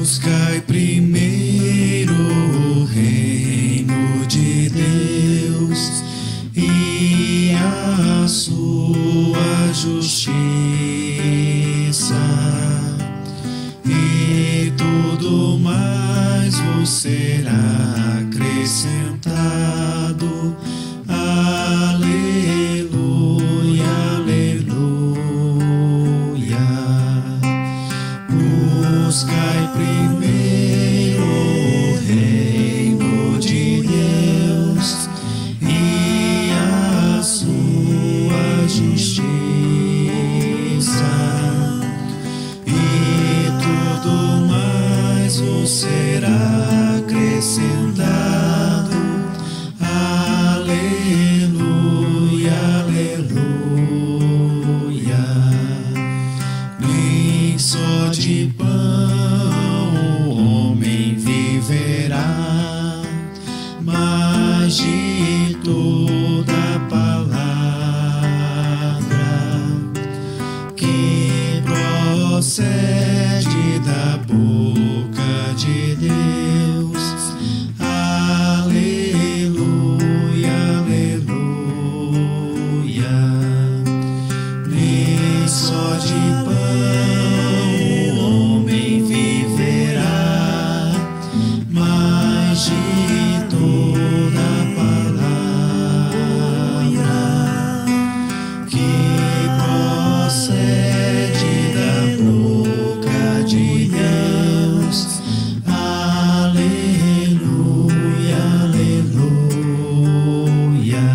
Buscai primeiro o reino de Deus e a sua justiça, e tudo mais vos será acrescentado. Aleluia, aleluia. Buscai primeiro o reino de Deus e a sua justiça, e tudo mais vos será acrescentado. Aleluia, aleluia. Nem só de pão o homem viverá, mas de toda palavra que procede da boca de Deus. Aleluia, aleluia. Nem só de pão o homem viverá, mas de toda palavra que procede da boca de Deus. Aleluia, aleluia.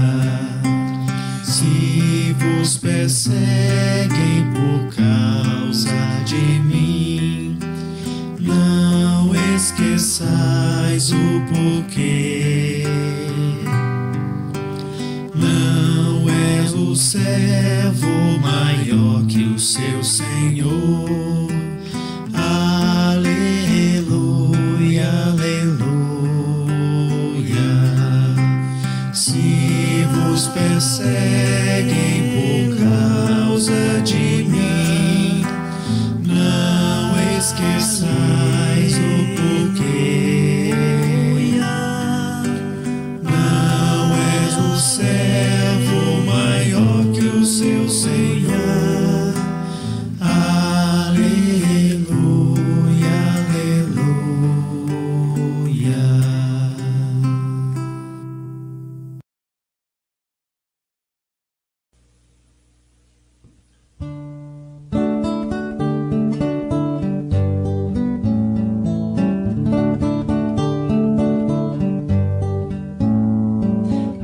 Se vos perseguem por causa de mim, não esqueçais o porquê. Não é o servo maior que o seu Senhor. Aleluia, aleluia. Se vos perseguem por causa de mim, não esqueçais o porquê. Não és o servo maior que o seu Senhor. Aleluia, aleluia.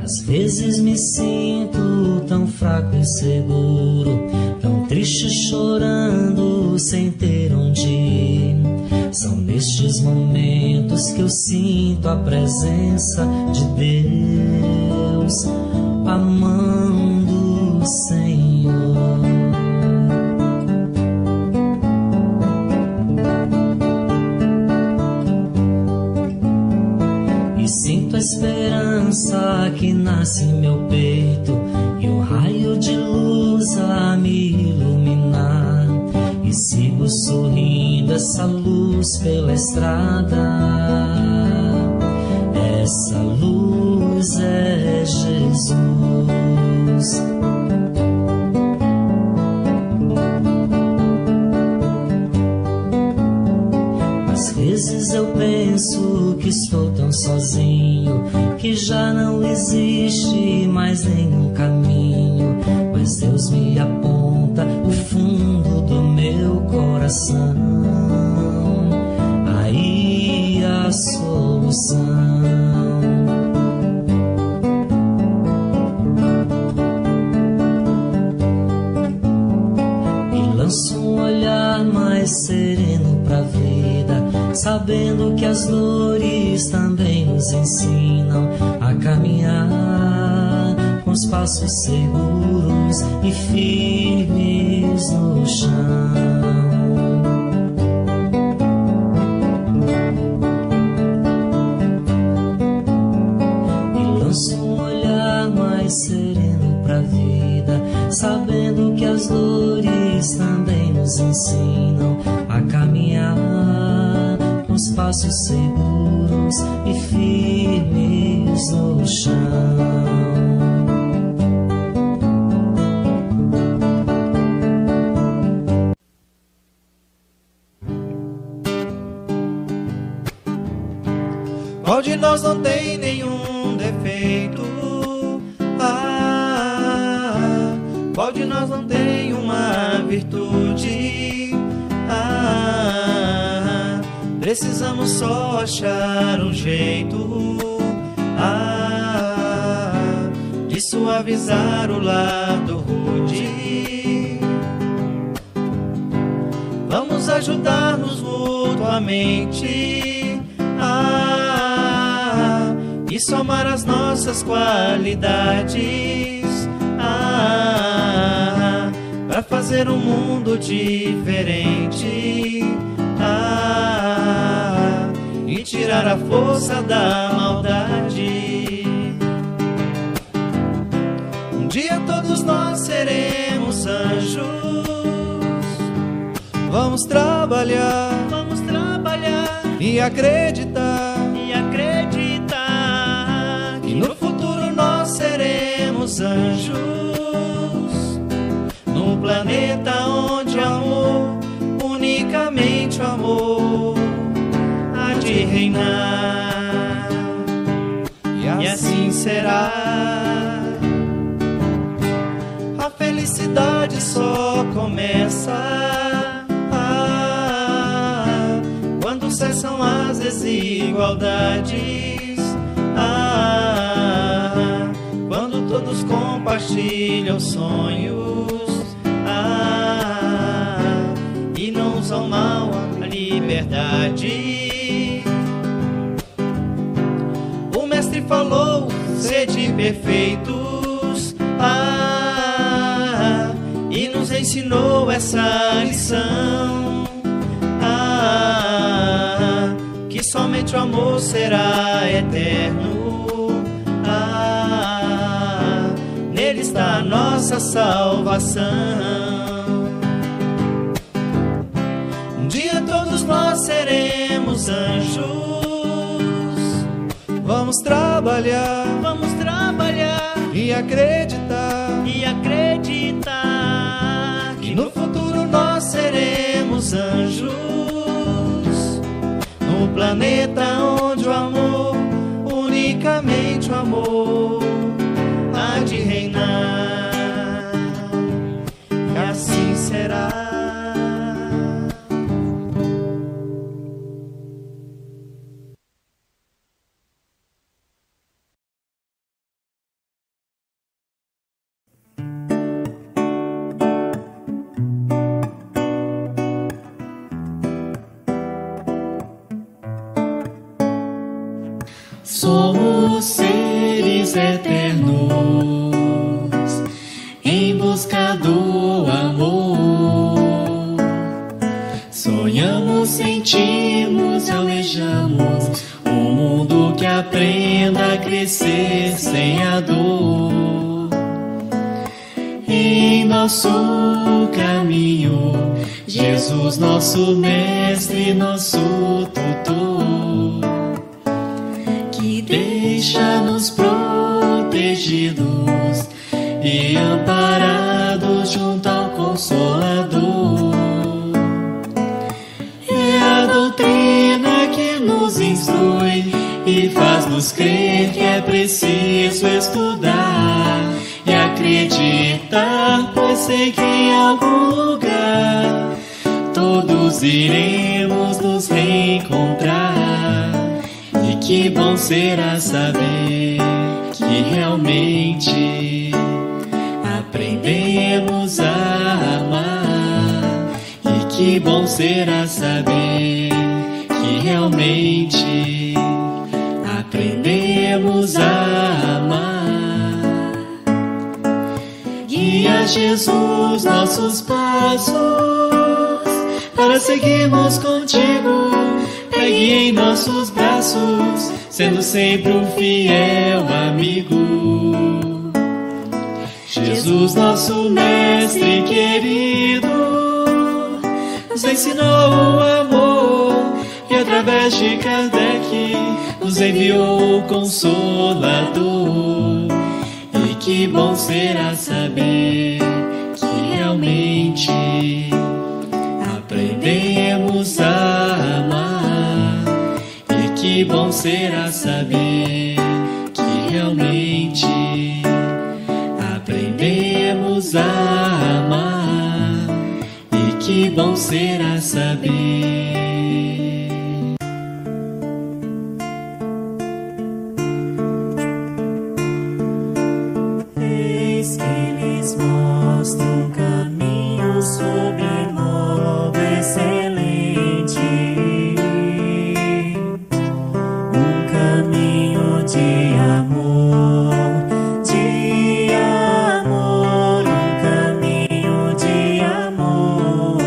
Às vezes me sinto tão fraco e inseguro, tão triste, chorando, sem ter onde ir. São nestes momentos que eu sinto a presença de Deus, a mão do Senhor. E sinto a esperança que nasce em meu peito, e um raio de luz a me iluminar. E sigo sorrindo essa luz pela estrada. Essa luz é Jesus. Às vezes eu penso que estou tão sozinho, que já não existe mais nenhum caminho, mas Deus me aponta o fundo do meu coração, aí a solução. E lanço um olhar mais sereno pra vida, sabendo que as dores também nos ensinam a caminhar com os passos seguros e firmes no chão. E lanço um olhar mais sereno pra vida, sabendo que as dores também nos ensinam a caminhar temos passos seguros e firmes no chão. Qual de nós não tem nenhum defeito? Qual de nós não tem uma virtude? Precisamos só achar um jeito de suavizar o lado rude. Vamos ajudar-nos mutuamente e somar as nossas qualidades para fazer um mundo diferente e tirar a força da maldade. Um dia todos nós seremos anjos. Vamos trabalhar e acreditar que no futuro nós seremos anjos, num planeta onde o amor, unicamente o amor, há de reinar. E assim será. A felicidade só começa quando cessam as desigualdades, quando todos compartilham sonhos e não usam mal a liberdade. O mestre falou: sede perfeitos, e nos ensinou essa lição, que somente o amor será eterno. Nele está a nossa salvação. Um dia todos nós seremos anjos. Vamos trabalhar e acreditar que no futuro nós seremos anjos, no planeta onde o amor, unicamente o amor, há de reinar. E assim será. Somos seres eternos em busca do amor. Sonhamos, sentimos e almejamos um mundo que aprenda a crescer sem a dor. Em nosso caminho, Jesus, nosso mestre, nosso tutor, que deixa-nos protegidos e amparados junto ao Consolador. É a doutrina que nos instrui e faz-nos crer que é preciso estudar e acreditar, pois sei que em algum lugar todos iremos nos reencontrar. E que bom será saber que realmente aprendemos a amar. E que bom será saber que realmente aprendemos a amar. Guia, Jesus, nossos passos para seguirmos contigo. Pegue em nossos braços, sendo sempre um fiel amigo. Jesus, nosso mestre querido, nos ensinou o amor e a através de Kardec, nos enviou o Consolador. E que bom será saber que realmente aprendemos a amar. E que bom será saber que realmente aprendemos a amar. E que bom será saber. Eis que lhes mostro um caminho sobre modo excelente, um caminho de amor, um caminho de amor.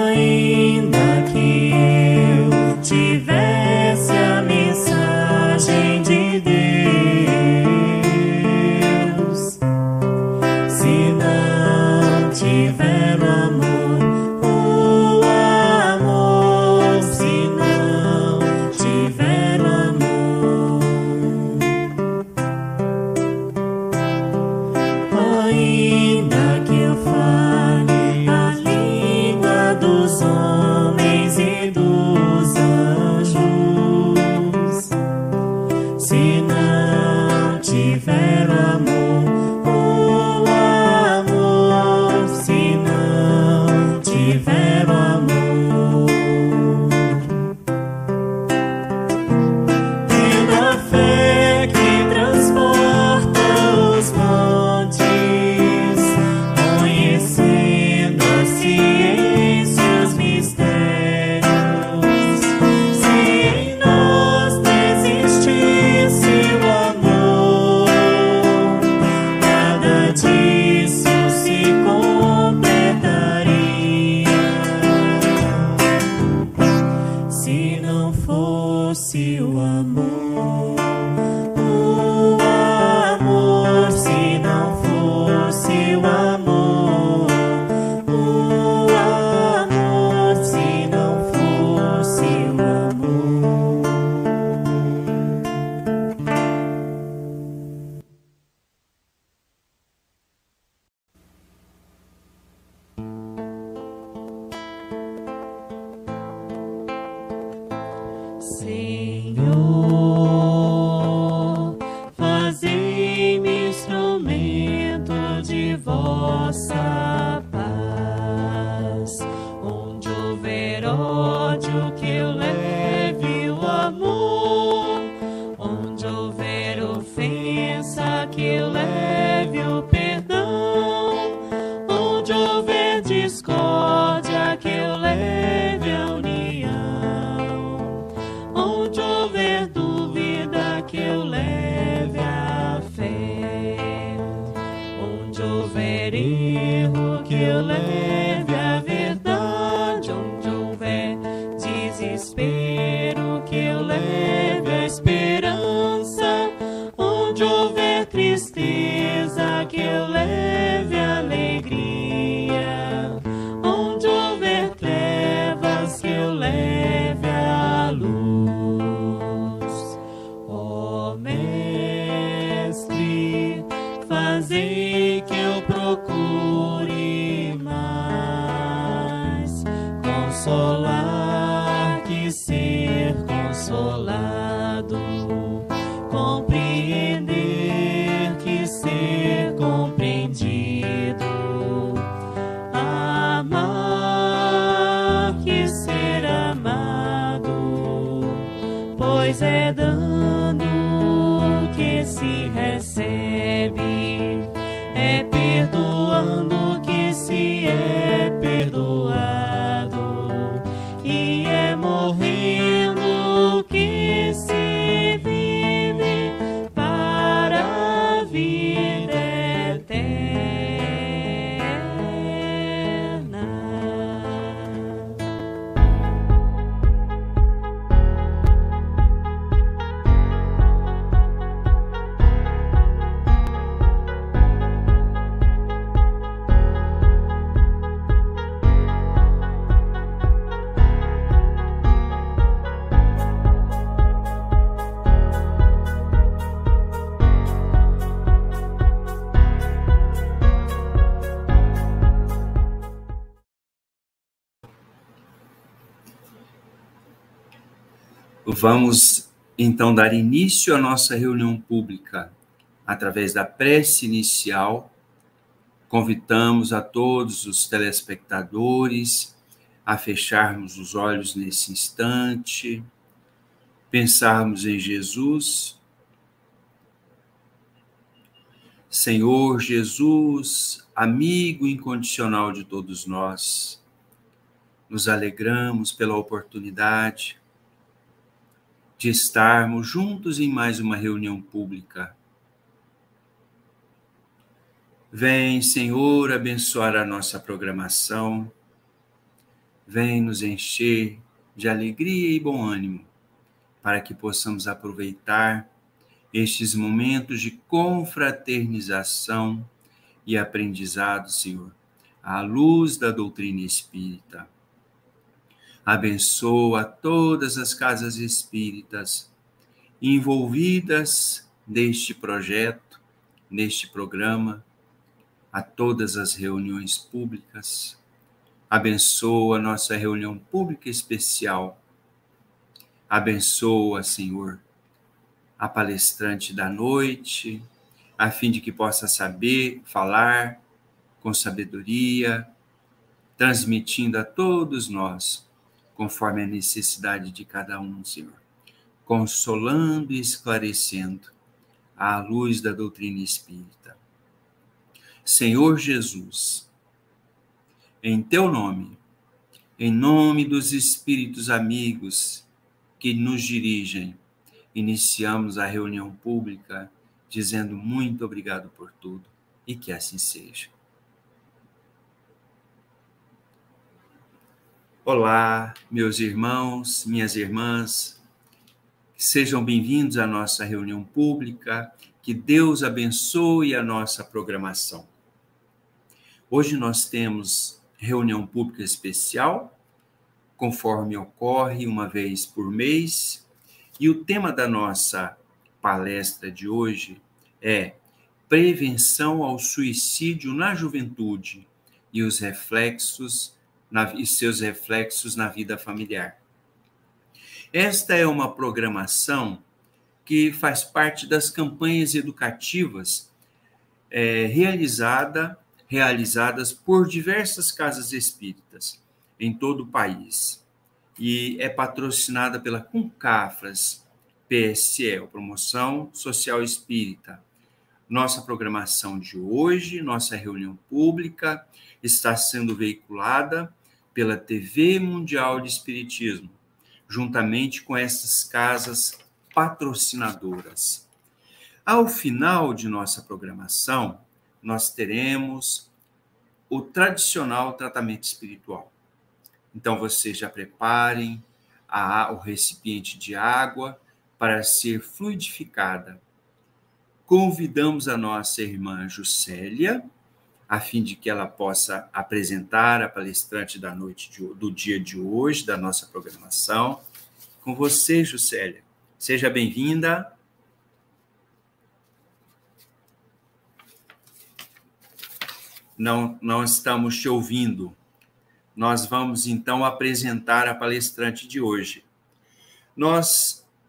Ainda que eu tivesse a mensagem de Deus, se não tiver o amor, se não tiver o amor, ainda que eu fale a língua dos homens e dos anjos, se não tiver o amor, se não tiver o amor, tendo a fé que transporta os montes, conhecendo a ciência e os mistérios, se em nós existisse o amor, nada disso se completaria. Se não fosse o amor, se não fosse o amor, se não fosse o amor. Senhor, fazei-me instrumento de vossa paz. Onde houver ódio, que eu leve o amor. Onde houver ofensa, que eu leve o perdão. Onde houver discórdia, que eu leve a união. Onde houver dúvida, que eu leve a fé. Onde houver erro, que eu leve a verdade. Onde houver desespero, que eu leve a esperança. Onde houver tristeza, que eu leve a alegria. Onde houver trevas, que eu leve a luz. Ó Mestre, fazei que eu procure mais consolar que ser consolado, compreender que ser compreendido, amar que ser amado, pois é dando que se recebe, é perdoando que se é perdoado, e é morrendo que se vive para a vida eterna. Vamos, então, dar início à nossa reunião pública através da prece inicial. Convidamos a todos os telespectadores a fecharmos os olhos nesse instante, pensarmos em Jesus. Senhor Jesus, amigo incondicional de todos nós, nos alegramos pela oportunidade de estarmos juntos em mais uma reunião pública. Vem, Senhor, abençoar a nossa programação. Vem nos encher de alegria e bom ânimo, para que possamos aproveitar estes momentos de confraternização e aprendizado, Senhor, à luz da doutrina espírita. Abençoa todas as casas espíritas envolvidas neste projeto, neste programa, a todas as reuniões públicas. Abençoa a nossa reunião pública especial. Abençoa, Senhor, a palestrante da noite, a fim de que possa saber falar com sabedoria, transmitindo a todos nós, conforme a necessidade de cada um, Senhor, consolando e esclarecendo à luz da doutrina espírita. Senhor Jesus, em teu nome, em nome dos espíritos amigos que nos dirigem, iniciamos a reunião pública dizendo muito obrigado por tudo e que assim seja. Olá, meus irmãos, minhas irmãs, sejam bem-vindos à nossa reunião pública, que Deus abençoe a nossa programação. Hoje nós temos reunião pública especial, conforme ocorre uma vez por mês, e o tema da nossa palestra de hoje é Prevenção ao Suicídio na Juventude e os seus reflexos na vida familiar. Esta é uma programação que faz parte das campanhas educativas realizadas por diversas casas espíritas em todo o país. E é patrocinada pela CONCAFRAS, PSE, Promoção Social Espírita. Nossa programação de hoje, nossa reunião pública, está sendo veiculada pela TV Mundial de Espiritismo, juntamente com essas casas patrocinadoras. Ao final de nossa programação, nós teremos o tradicional tratamento espiritual. Então, vocês já preparem o recipiente de água para ser fluidificada. Convidamos a nossa irmã Juscelia, a fim de que ela possa apresentar a palestrante do dia de hoje, da nossa programação. Com você, Juscelia. Seja bem-vinda. Não estamos te ouvindo. Nós vamos, então, apresentar a palestrante de hoje.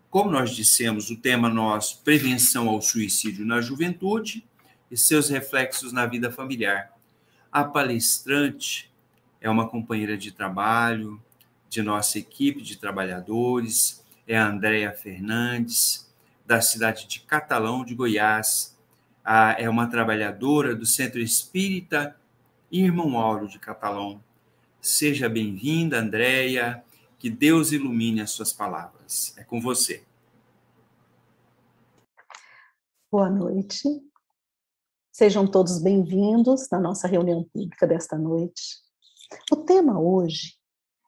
Como nós dissemos, o tema nosso, Prevenção ao Suicídio na Juventude e seus reflexos na vida familiar. A palestrante é uma companheira de trabalho de nossa equipe de trabalhadores, é a Andréia Fernandes, da cidade de Catalão, de Goiás. É uma trabalhadora do Centro Espírita Irmão Áureo de Catalão. Seja bem-vinda, Andréia, que Deus ilumine as suas palavras. É com você. Boa noite. Sejam todos bem-vindos na nossa reunião pública desta noite. O tema hoje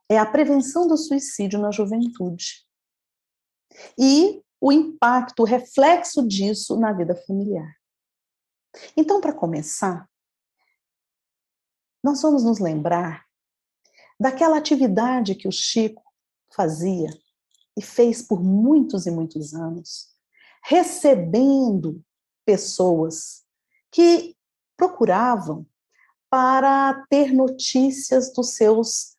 é a prevenção do suicídio na juventude e o impacto, o reflexo disso na vida familiar. Então, para começar, nós vamos nos lembrar daquela atividade que o Chico fazia e fez por muitos e muitos anos, recebendo pessoas que procuravam para ter notícias dos seus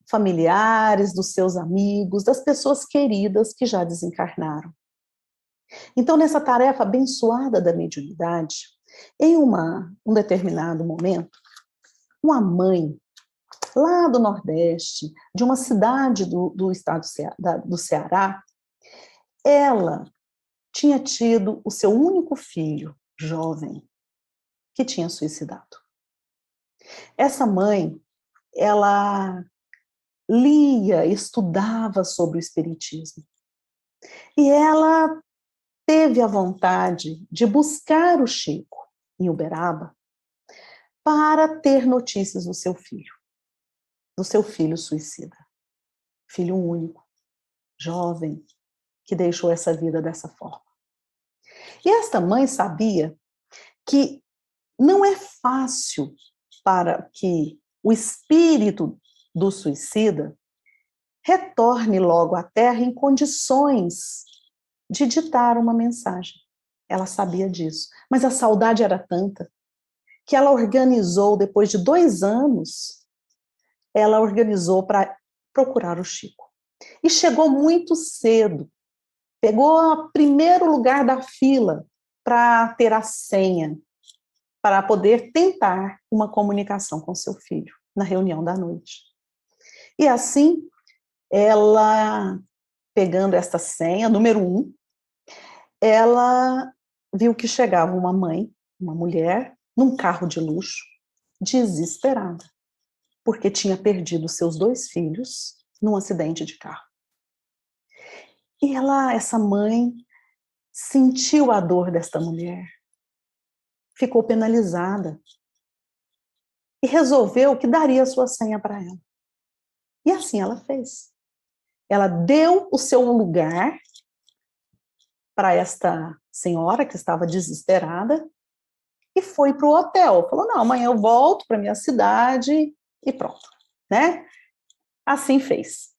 familiares, dos seus amigos, das pessoas queridas que já desencarnaram. Então, nessa tarefa abençoada da mediunidade, em um determinado momento, uma mãe lá do Nordeste, de uma cidade do estado do Ceará, ela tinha tido o seu único filho, jovem, que tinha suicidado. Essa mãe, ela lia, estudava sobre o espiritismo. E ela teve a vontade de buscar o Chico em Uberaba para ter notícias do seu filho suicida. Filho único, jovem, que deixou essa vida dessa forma. E esta mãe sabia que não é fácil para que o espírito do suicida retorne logo à Terra em condições de ditar uma mensagem. Ela sabia disso, mas a saudade era tanta que ela organizou, depois de 2 anos, ela organizou para procurar o Chico. E chegou muito cedo, pegou o primeiro lugar da fila para ter a senha, para poder tentar uma comunicação com seu filho na reunião da noite. E assim, ela, pegando esta senha, número 1, ela viu que chegava uma mãe, uma mulher, num carro de luxo, desesperada, porque tinha perdido seus 2 filhos num acidente de carro. E essa mãe, sentiu a dor desta mulher, ficou penalizada e resolveu que daria a sua senha para ela. E assim ela fez. Ela deu o seu lugar para esta senhora que estava desesperada e foi para o hotel. Falou, não, amanhã eu volto para minha cidade e pronto, né? Assim fez.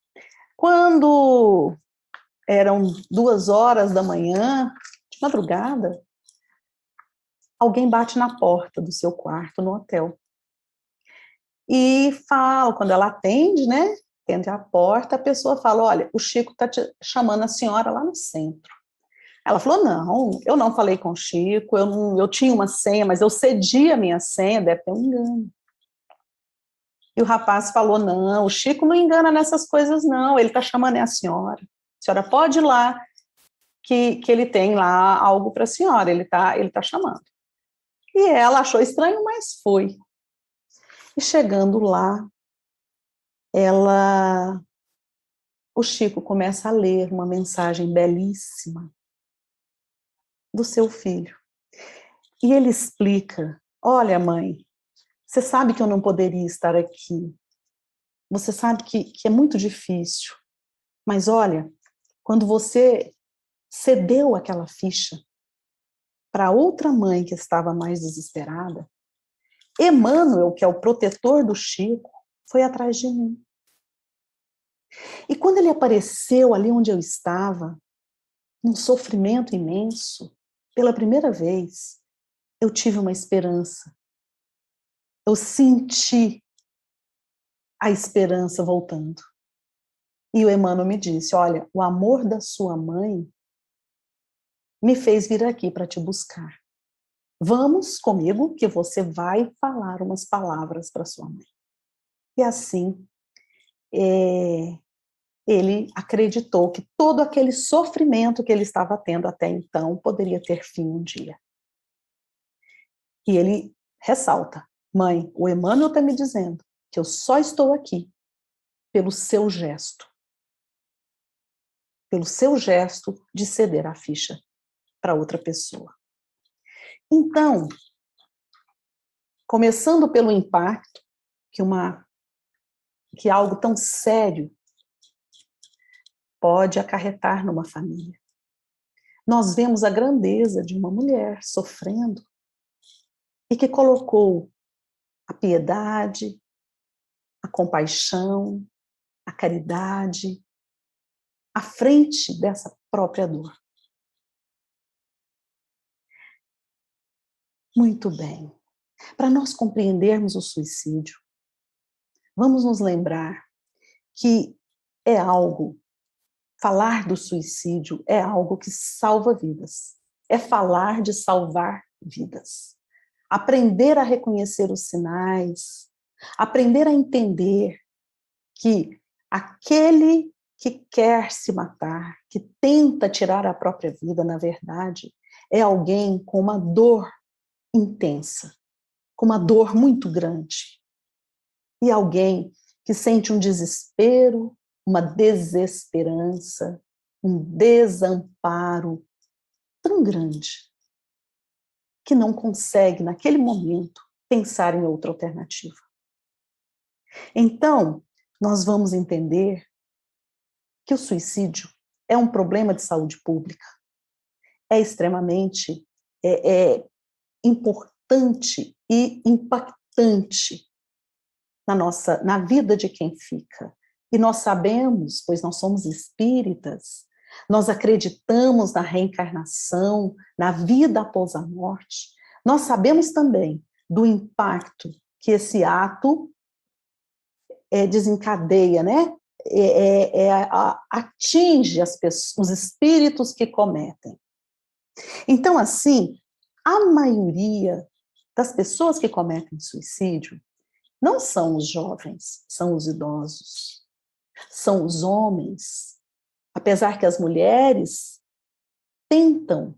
Quando eram 2 horas da manhã, de madrugada, alguém bate na porta do seu quarto no hotel. E fala, quando ela atende, né? Atende a porta, a pessoa fala, olha, o Chico está te chamando a senhora lá no centro. Ela falou, não, eu não falei com o Chico, eu tinha uma senha, mas eu cedi a minha senha, deve ter um engano. E o rapaz falou, não, o Chico não engana nessas coisas não, ele está chamando a senhora pode ir lá, que ele tem lá algo para a senhora, ele tá chamando. E ela achou estranho, mas foi. E chegando lá, o Chico começa a ler uma mensagem belíssima do seu filho. E ele explica, olha mãe, você sabe que eu não poderia estar aqui, você sabe que é muito difícil, mas olha, quando você cedeu aquela ficha para outra mãe que estava mais desesperada, Emmanuel, que é o protetor do Chico, foi atrás de mim. E quando ele apareceu ali onde eu estava, num sofrimento imenso, pela primeira vez, eu tive uma esperança. Eu senti a esperança voltando. E o Emmanuel me disse, olha, o amor da sua mãe me fez vir aqui para te buscar. Vamos comigo que você vai falar umas palavras para sua mãe. E assim, ele acreditou que todo aquele sofrimento que ele estava tendo até então poderia ter fim um dia. E ele ressalta, mãe, o Emmanuel está me dizendo que eu só estou aqui pelo seu gesto de ceder a ficha para outra pessoa. Então, começando pelo impacto que algo tão sério pode acarretar numa família. Nós vemos a grandeza de uma mulher sofrendo e que colocou a piedade, a compaixão, a caridade à frente dessa própria dor. Muito bem. Para nós compreendermos o suicídio, vamos nos lembrar que é algo, falar do suicídio é algo que salva vidas. É falar de salvar vidas. Aprender a reconhecer os sinais, aprender a entender que aquele que quer se matar, que tenta tirar a própria vida, na verdade, é alguém com uma dor intensa, com uma dor muito grande. E alguém que sente um desespero, uma desesperança, um desamparo tão grande que não consegue, naquele momento, pensar em outra alternativa. Então, nós vamos entender que o suicídio é um problema de saúde pública, é extremamente importante e impactante na vida de quem fica. E nós sabemos, pois nós somos espíritas, nós acreditamos na reencarnação, na vida após a morte. Nós sabemos também do impacto que esse ato desencadeia, né? Atinge as pessoas, os espíritos que cometem. Então, assim, a maioria das pessoas que cometem suicídio não são os jovens, são os idosos, são os homens. Apesar que as mulheres tentam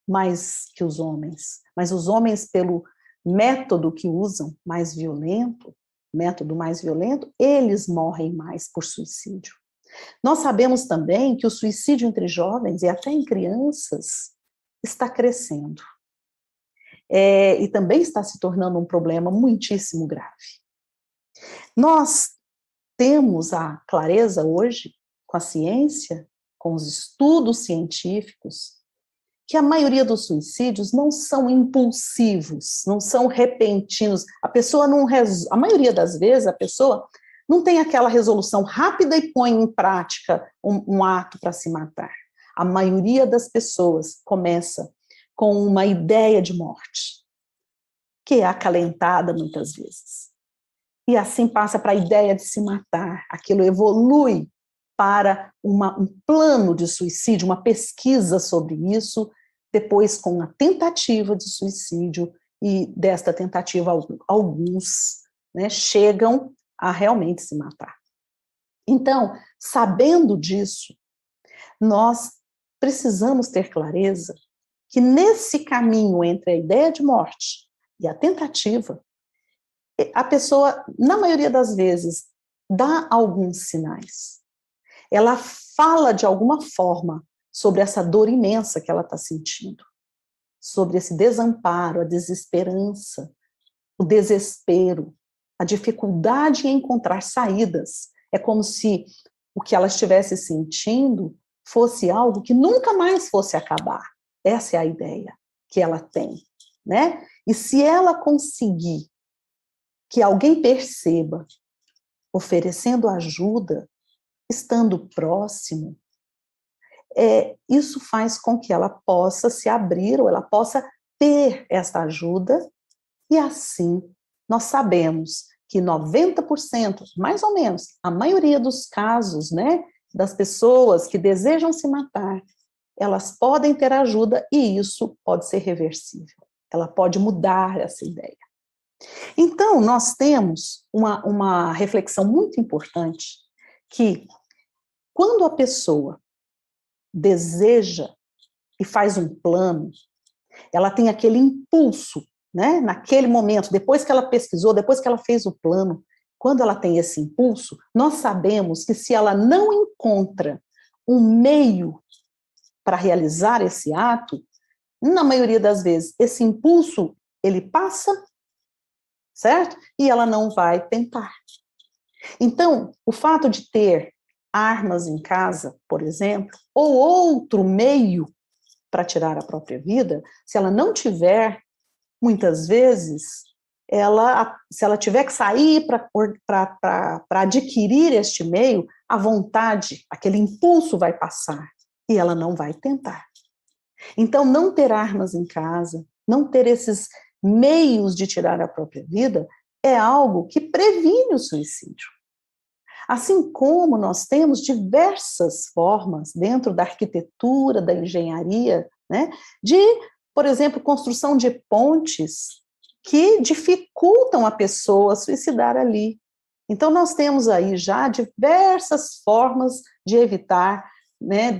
mais que os homens, mas os homens, pelo método que usam, método mais violento, eles morrem mais por suicídio. Nós sabemos também que o suicídio entre jovens e até em crianças está crescendo. E também está se tornando um problema muitíssimo grave. Nós temos a clareza hoje, com a ciência, com os estudos científicos, que a maioria dos suicídios não são impulsivos, não são repentinos. A maioria das vezes, a pessoa não tem aquela resolução rápida e põe em prática um ato para se matar. A maioria das pessoas começa com uma ideia de morte, que é acalentada muitas vezes. E assim passa para a ideia de se matar. Aquilo evolui para um plano de suicídio, uma pesquisa sobre isso, depois com a tentativa de suicídio, e desta tentativa alguns, né, chegam a realmente se matar. Então, sabendo disso, nós precisamos ter clareza que nesse caminho entre a ideia de morte e a tentativa, a pessoa, na maioria das vezes, dá alguns sinais. Ela fala de alguma forma sobre essa dor imensa que ela está sentindo, sobre esse desamparo, a desesperança, o desespero, a dificuldade em encontrar saídas. É como se o que ela estivesse sentindo fosse algo que nunca mais fosse acabar. Essa é a ideia que ela tem, né? E se ela conseguir que alguém perceba, oferecendo ajuda, estando próximo, isso faz com que ela possa se abrir, ou ela possa ter essa ajuda, e assim nós sabemos que 90%, mais ou menos, a maioria dos casos, né, das pessoas que desejam se matar, elas podem ter ajuda, e isso pode ser reversível. Ela pode mudar essa ideia. Então, nós temos uma reflexão muito importante, que quando a pessoa deseja e faz um plano, ela tem aquele impulso, né, naquele momento, depois que ela pesquisou, depois que ela fez o plano, quando ela tem esse impulso, nós sabemos que se ela não encontra um meio para realizar esse ato, na maioria das vezes, esse impulso, ele passa, certo? E ela não vai tentar. Então, o fato de ter armas em casa, por exemplo, ou outro meio para tirar a própria vida, se ela não tiver, muitas vezes, se ela tiver que sair para adquirir este meio, a vontade, aquele impulso vai passar e ela não vai tentar. Então, não ter armas em casa, não ter esses meios de tirar a própria vida, é algo que previne o suicídio. Assim como nós temos diversas formas dentro da arquitetura, da engenharia, né, de, por exemplo, construção de pontes que dificultam a pessoa suicidar ali. Então, nós temos aí já diversas formas de evitar, né,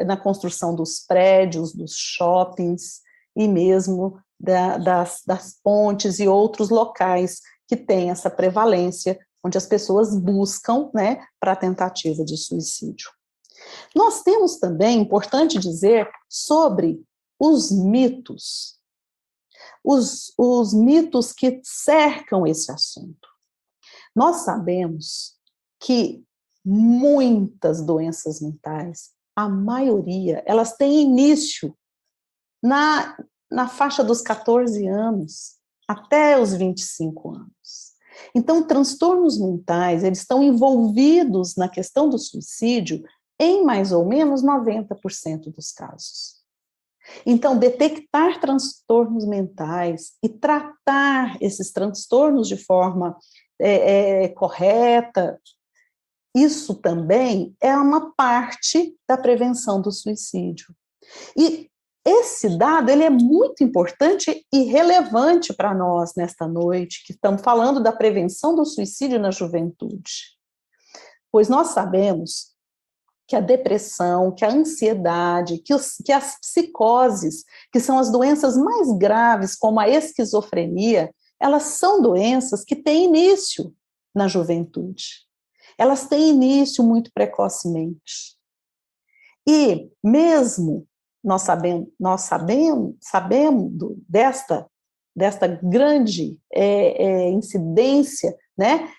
na construção dos prédios, dos shoppings e mesmo das pontes e outros locais que têm essa prevalência, onde as pessoas buscam, né, para a tentativa de suicídio. Nós temos também, importante dizer, sobre os mitos, os mitos que cercam esse assunto. Nós sabemos que muitas doenças mentais, a maioria, elas têm início na faixa dos 14 anos até os 25 anos. Então, transtornos mentais, eles estão envolvidos na questão do suicídio em mais ou menos 90% dos casos. Então, detectar transtornos mentais e tratar esses transtornos de forma correta, isso também é uma parte da prevenção do suicídio. E esse dado, ele é muito importante e relevante para nós nesta noite, que estamos falando da prevenção do suicídio na juventude. Pois nós sabemos que a depressão, que a ansiedade, que as psicoses, que são as doenças mais graves, como a esquizofrenia, elas são doenças que têm início na juventude. Elas têm início muito precocemente. E mesmo nós sabemos desta grande incidência, né,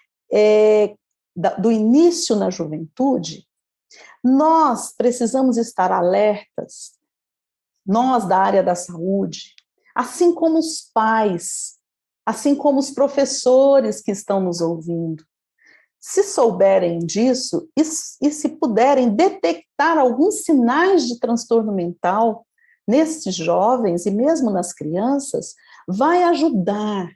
do início na juventude, nós precisamos estar alertas, nós da área da saúde, assim como os pais, assim como os professores que estão nos ouvindo. Se souberem disso e se puderem detectar alguns sinais de transtorno mental nesses jovens e mesmo nas crianças, vai ajudar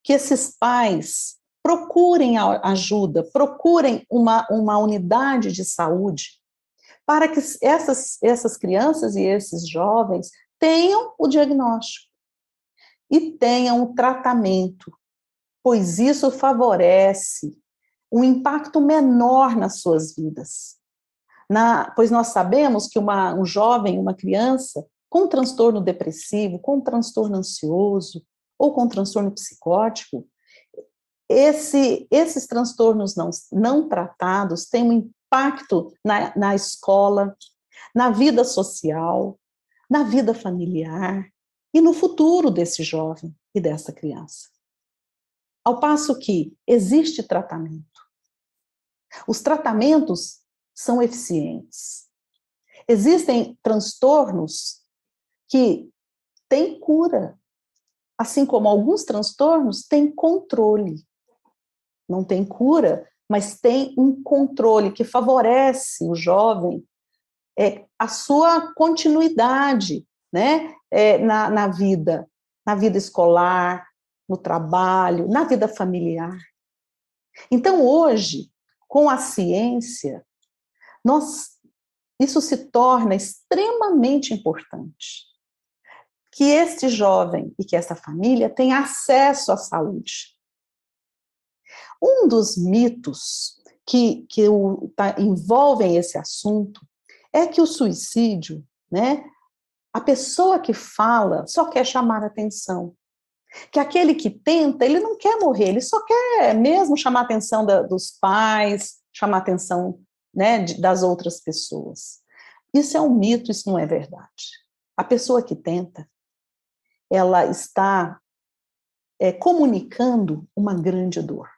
que esses pais procurem ajuda, procurem uma unidade de saúde, para que essas crianças e esses jovens tenham o diagnóstico e tenham o tratamento, pois isso favorece um impacto menor nas suas vidas. Pois nós sabemos que um jovem, uma criança com transtorno depressivo, com transtorno ansioso ou com transtorno psicótico, esses transtornos não tratados têm um impacto na escola, na vida social, na vida familiar e no futuro desse jovem e dessa criança. Ao passo que existe tratamento. Os tratamentos são eficientes. Existem transtornos que têm cura, assim como alguns transtornos têm controle. Não tem cura, mas tem um controle que favorece o jovem a sua continuidade, né, na vida escolar, no trabalho, na vida familiar. Então, hoje, com a ciência, isso se torna extremamente importante. Que este jovem e que essa família tenha acesso à saúde. Um dos mitos que envolvem esse assunto é que o suicídio, né, a pessoa que fala só quer chamar a atenção. Que aquele que tenta, ele não quer morrer, ele só quer mesmo chamar a atenção dos pais, chamar a atenção, né, das outras pessoas. Isso é um mito, isso não é verdade. A pessoa que tenta, ela está comunicando uma grande dor.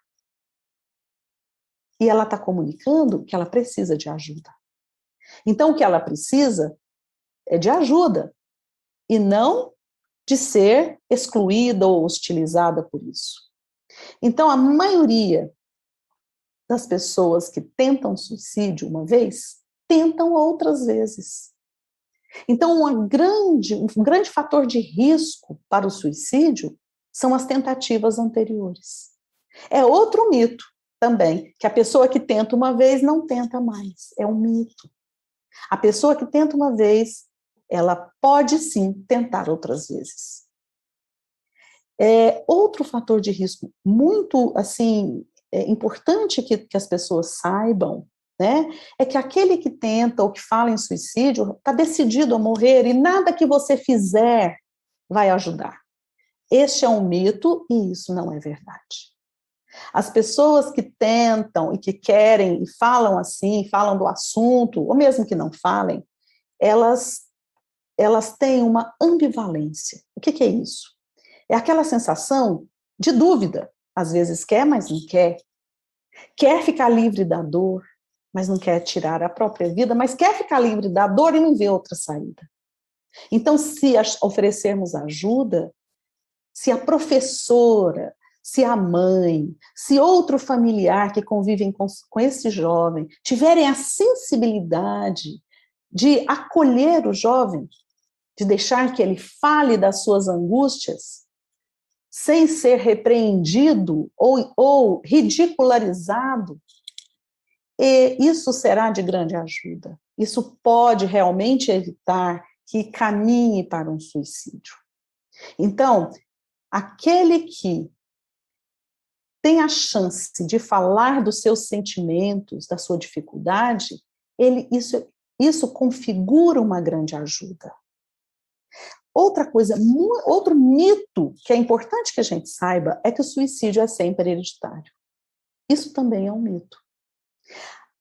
E ela está comunicando que ela precisa de ajuda. Então, o que ela precisa é de ajuda, e não de ser excluída ou hostilizada por isso. Então, a maioria das pessoas que tentam suicídio uma vez, tentam outras vezes. Então, um grande fator de risco para o suicídio são as tentativas anteriores. É outro mito, também, que a pessoa que tenta uma vez não tenta mais. É um mito. A pessoa que tenta uma vez, ela pode sim tentar outras vezes. Outro fator de risco muito assim importante que as pessoas saibam, né, é que aquele que tenta ou que fala em suicídio está decidido a morrer e nada que você fizer vai ajudar. Este é um mito e isso não é verdade. As pessoas que tentam e que querem e falam assim, falam do assunto, ou mesmo que não falem, elas têm uma ambivalência. O que é isso? É aquela sensação de dúvida. Às vezes quer, mas não quer. Quer ficar livre da dor, mas não quer tirar a própria vida, mas quer ficar livre da dor e não vê outra saída. Então, se oferecermos ajuda, se a professora, se a mãe, se outro familiar que convivem com esse jovem tiverem a sensibilidade de acolher o jovem, de deixar que ele fale das suas angústias, sem ser repreendido ou ridicularizado, e isso será de grande ajuda. Isso pode realmente evitar que caminhe para um suicídio. Então, aquele que tem a chance de falar dos seus sentimentos, da sua dificuldade, isso configura uma grande ajuda. Outra coisa, outro mito que é importante que a gente saiba é que o suicídio é sempre hereditário. Isso também é um mito.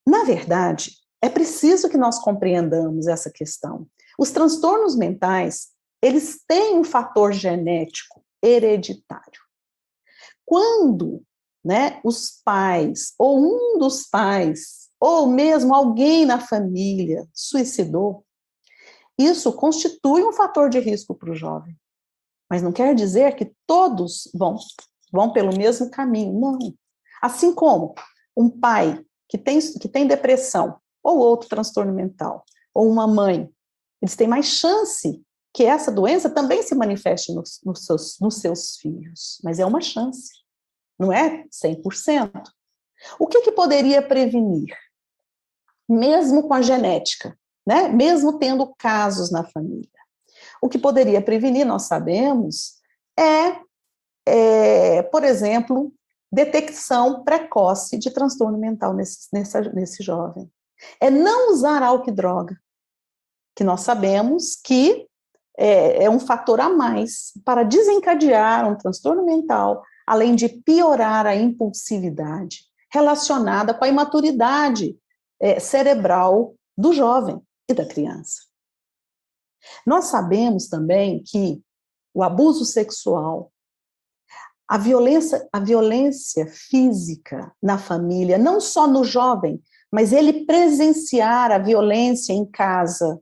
Na verdade, é preciso que nós compreendamos essa questão. Os transtornos mentais, eles têm um fator genético hereditário. Quando, né, os pais, ou um dos pais, ou mesmo alguém na família suicidou, isso constitui um fator de risco para o jovem. Mas não quer dizer que todos vão pelo mesmo caminho, não. Assim como um pai que tem depressão, ou outro transtorno mental, ou uma mãe, eles têm mais chance que essa doença também se manifeste nos seus filhos. Mas é uma chance, não é 100%. O que poderia prevenir? Mesmo com a genética, né? Mesmo tendo casos na família. O que poderia prevenir, nós sabemos, por exemplo, detecção precoce de transtorno mental nesse jovem. É não usar álcool e droga, que nós sabemos que é um fator a mais para desencadear um transtorno mental, além de piorar a impulsividade relacionada com a imaturidade cerebral do jovem e da criança. Nós sabemos também que o abuso sexual, a violência física na família, não só no jovem, mas ele presenciar a violência em casa,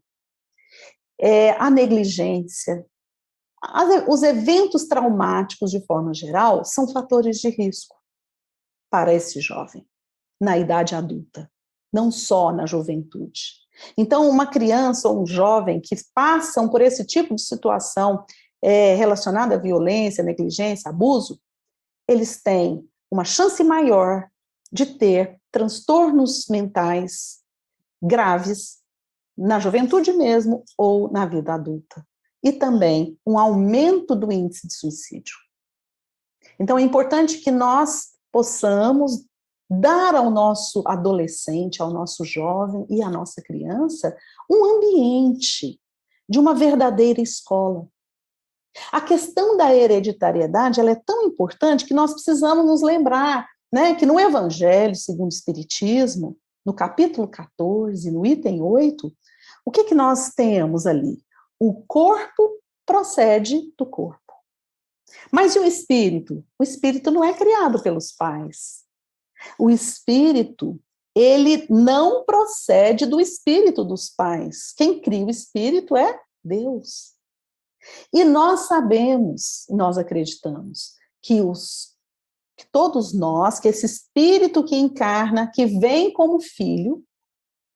a negligência, os eventos traumáticos de forma geral são fatores de risco para esse jovem, na idade adulta, não só na juventude. Então, uma criança ou um jovem que passam por esse tipo de situação relacionada à violência, negligência, abuso, eles têm uma chance maior de ter transtornos mentais graves na juventude mesmo ou na vida adulta. E também um aumento do índice de suicídio. Então, é importante que nós possamos dar ao nosso adolescente, ao nosso jovem e à nossa criança um ambiente de uma verdadeira escola. A questão da hereditariedade ela é tão importante que nós precisamos nos lembrar, né, que no Evangelho segundo o Espiritismo, no capítulo 14, no item 8, o que nós temos ali? O corpo procede do corpo. Mas e o espírito? O espírito não é criado pelos pais. O espírito, ele não procede do espírito dos pais. Quem cria o espírito é Deus. E nós sabemos, nós acreditamos, que todos nós, que esse espírito que encarna, que vem como filho,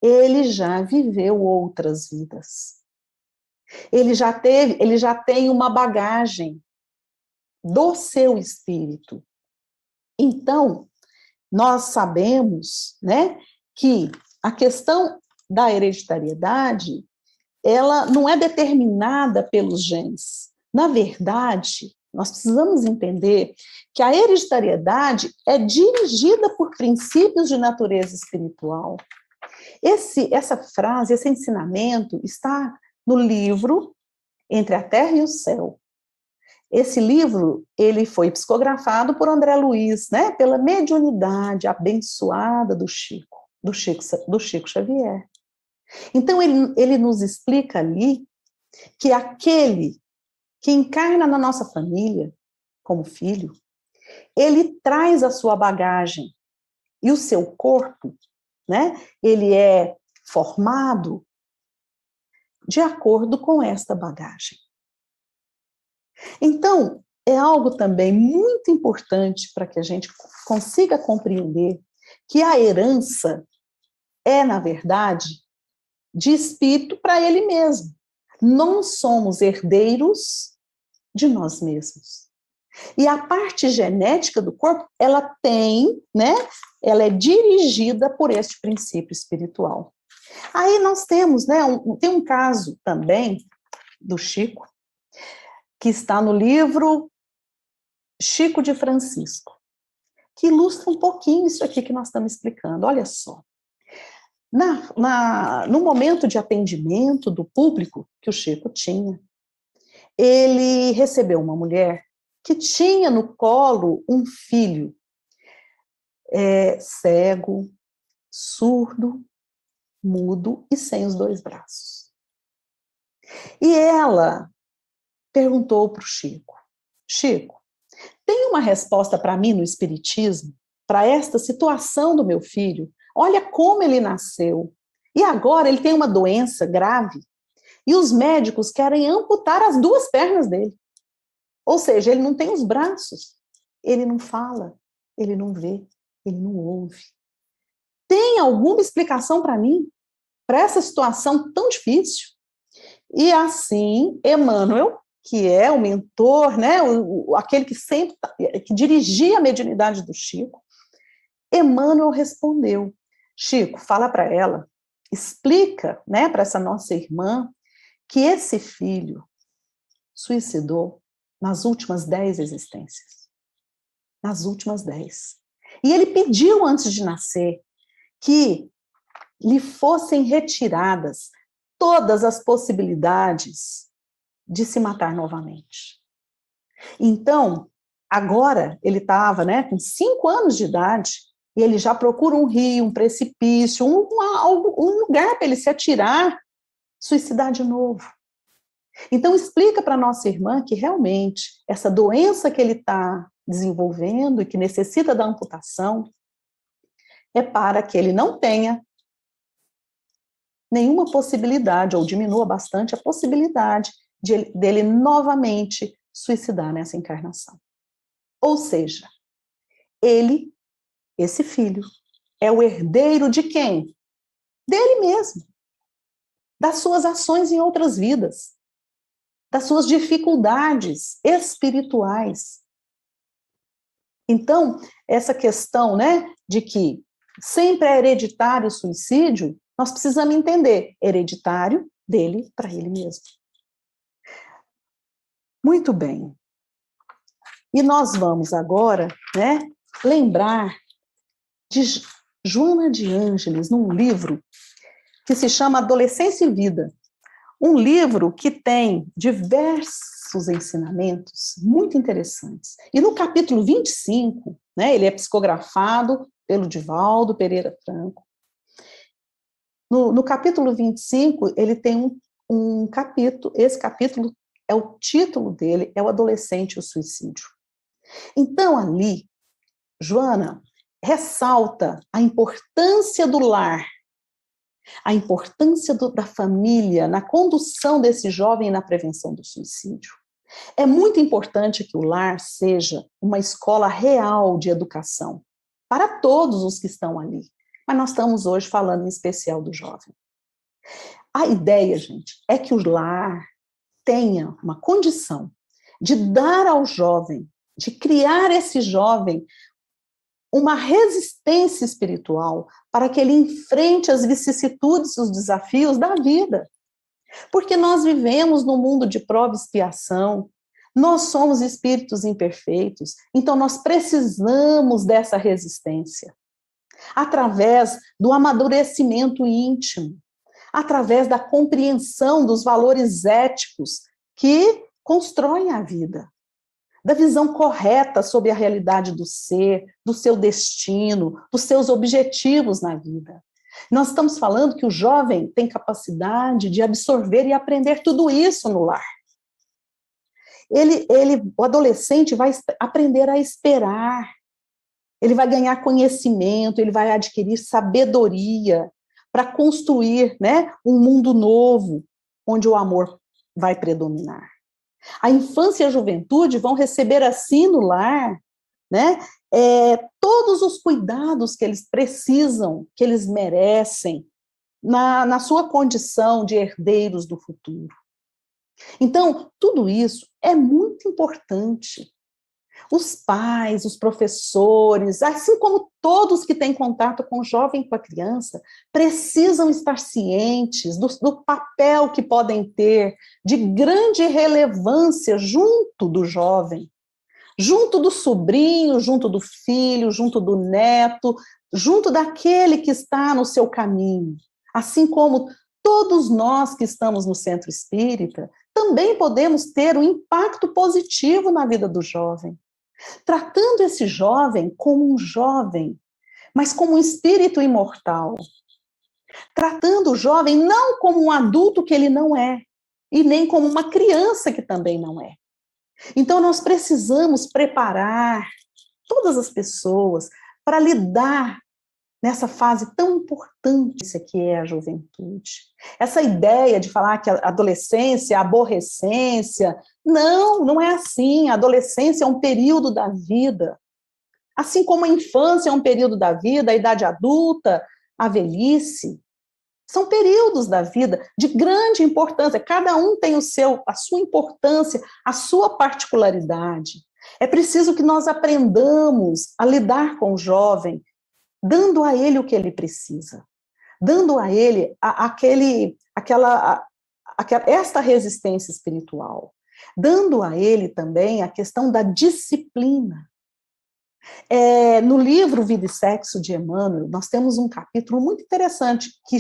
ele já viveu outras vidas. Ele já tem uma bagagem do seu espírito. Então, nós sabemos, né, que a questão da hereditariedade, ela não é determinada pelos genes. Na verdade, nós precisamos entender que a hereditariedade é dirigida por princípios de natureza espiritual. Essa frase, esse ensinamento está no livro Entre a Terra e o Céu. Esse livro, ele foi psicografado por André Luiz, né, pela mediunidade abençoada do Chico Xavier. Então, ele nos explica ali que aquele que encarna na nossa família como filho, ele traz a sua bagagem e o seu corpo, né, ele é formado de acordo com esta bagagem. Então, é algo também muito importante para que a gente consiga compreender que a herança é, na verdade, de espírito para ele mesmo. Não somos herdeiros de nós mesmos. E a parte genética do corpo, ela tem, né, ela é dirigida por este princípio espiritual. Aí nós temos, né, tem um caso também do Chico, que está no livro Chico de Francisco, que ilustra um pouquinho isso aqui que nós estamos explicando. Olha só. No momento de atendimento do público que o Chico tinha, ele recebeu uma mulher que tinha no colo um filho cego, surdo, mudo e sem os 2 braços. E ela perguntou para o Chico: Chico, tem uma resposta para mim no Espiritismo, para esta situação do meu filho? Olha como ele nasceu. E agora ele tem uma doença grave e os médicos querem amputar as 2 pernas dele. Ou seja, ele não tem os braços, ele não fala, ele não vê, ele não ouve. Tem alguma explicação para mim, para essa situação tão difícil? E assim, Emmanuel, que é o mentor, né, aquele que sempre que dirigia a mediunidade do Chico, Emmanuel respondeu: Chico, fala para ela, explica, né, para essa nossa irmã, que esse filho suicidou nas últimas 10 existências. Nas últimas 10. E ele pediu antes de nascer que lhe fossem retiradas todas as possibilidades de se matar novamente. Então, agora ele estava, né, com 5 anos de idade, e ele já procura um rio, um precipício, um lugar para ele se atirar, suicidar de novo. Então, explica para a nossa irmã que realmente essa doença que ele está desenvolvendo e que necessita da amputação é para que ele não tenha nenhuma possibilidade, ou diminua bastante a possibilidade dele novamente suicidar nessa encarnação. Ou seja, ele, esse filho, é o herdeiro de quem? Dele mesmo. Das suas ações em outras vidas. Das suas dificuldades espirituais. Então, essa questão, né, de que sempre é hereditário o suicídio, nós precisamos entender, hereditário dele para ele mesmo. Muito bem. E nós vamos agora, né, lembrar de Joana de Ângeles, num livro que se chama Adolescência e Vida. Um livro que tem diversos ensinamentos muito interessantes. E no capítulo 25, né, ele é psicografado pelo Divaldo Pereira Franco. No capítulo 25, ele tem um capítulo, esse capítulo é o título dele, é o Adolescente e o Suicídio. Então, ali, Joana ressalta a importância do lar, a importância da família na condução desse jovem na prevenção do suicídio. É muito importante que o lar seja uma escola real de educação para todos os que estão ali. Mas nós estamos hoje falando em especial do jovem. A ideia, gente, é que o lar tenha uma condição de dar ao jovem, de criar esse jovem uma resistência espiritual para que ele enfrente as vicissitudes, os desafios da vida. Porque nós vivemos num mundo de prova e expiação, nós somos espíritos imperfeitos, então nós precisamos dessa resistência, através do amadurecimento íntimo, através da compreensão dos valores éticos que constroem a vida, da visão correta sobre a realidade do ser, do seu destino, dos seus objetivos na vida. Nós estamos falando que o jovem tem capacidade de absorver e aprender tudo isso no lar. O adolescente vai aprender a esperar, ele vai ganhar conhecimento, ele vai adquirir sabedoria para construir, né, um mundo novo, onde o amor vai predominar. A infância e a juventude vão receber assim no lar, né, todos os cuidados que eles precisam, que eles merecem, na sua condição de herdeiros do futuro. Então, tudo isso é muito importante. Os pais, os professores, assim como todos que têm contato com o jovem e com a criança, precisam estar cientes do papel que podem ter de grande relevância junto do jovem, junto do sobrinho, junto do filho, junto do neto, junto daquele que está no seu caminho. Assim como todos nós que estamos no centro espírita, também podemos ter um impacto positivo na vida do jovem, tratando esse jovem como um jovem, mas como um espírito imortal, tratando o jovem não como um adulto que ele não é, e nem como uma criança que também não é. Então nós precisamos preparar todas as pessoas para lidar nessa fase tão importante que é a juventude. Essa ideia de falar que a adolescência, a aborrecência, não é assim. A adolescência é um período da vida. Assim como a infância é um período da vida, a idade adulta, a velhice, são períodos da vida de grande importância. Cada um tem a sua importância, a sua particularidade. É preciso que nós aprendamos a lidar com o jovem, dando a ele o que ele precisa, dando a ele esta resistência espiritual, dando a ele também a questão da disciplina. No livro Vida e Sexo de Emmanuel, nós temos um capítulo muito interessante, que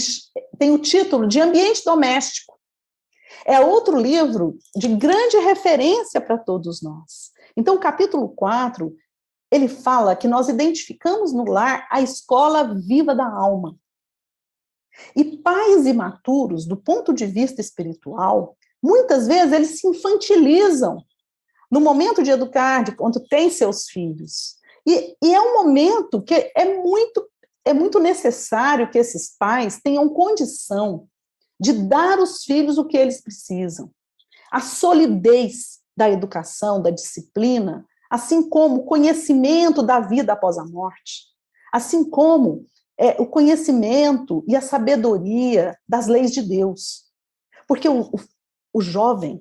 tem o título de Ambiente Doméstico. É outro livro de grande referência para todos nós. Então, o capítulo 4, ele fala que nós identificamos no lar a escola viva da alma. E pais imaturos, do ponto de vista espiritual, muitas vezes eles se infantilizam no momento de educar, quando tem seus filhos. E é um momento que é muito necessário que esses pais tenham condição de dar aos filhos o que eles precisam. A solidez da educação, da disciplina, assim como o conhecimento da vida após a morte, assim como o conhecimento e a sabedoria das leis de Deus. Porque o jovem,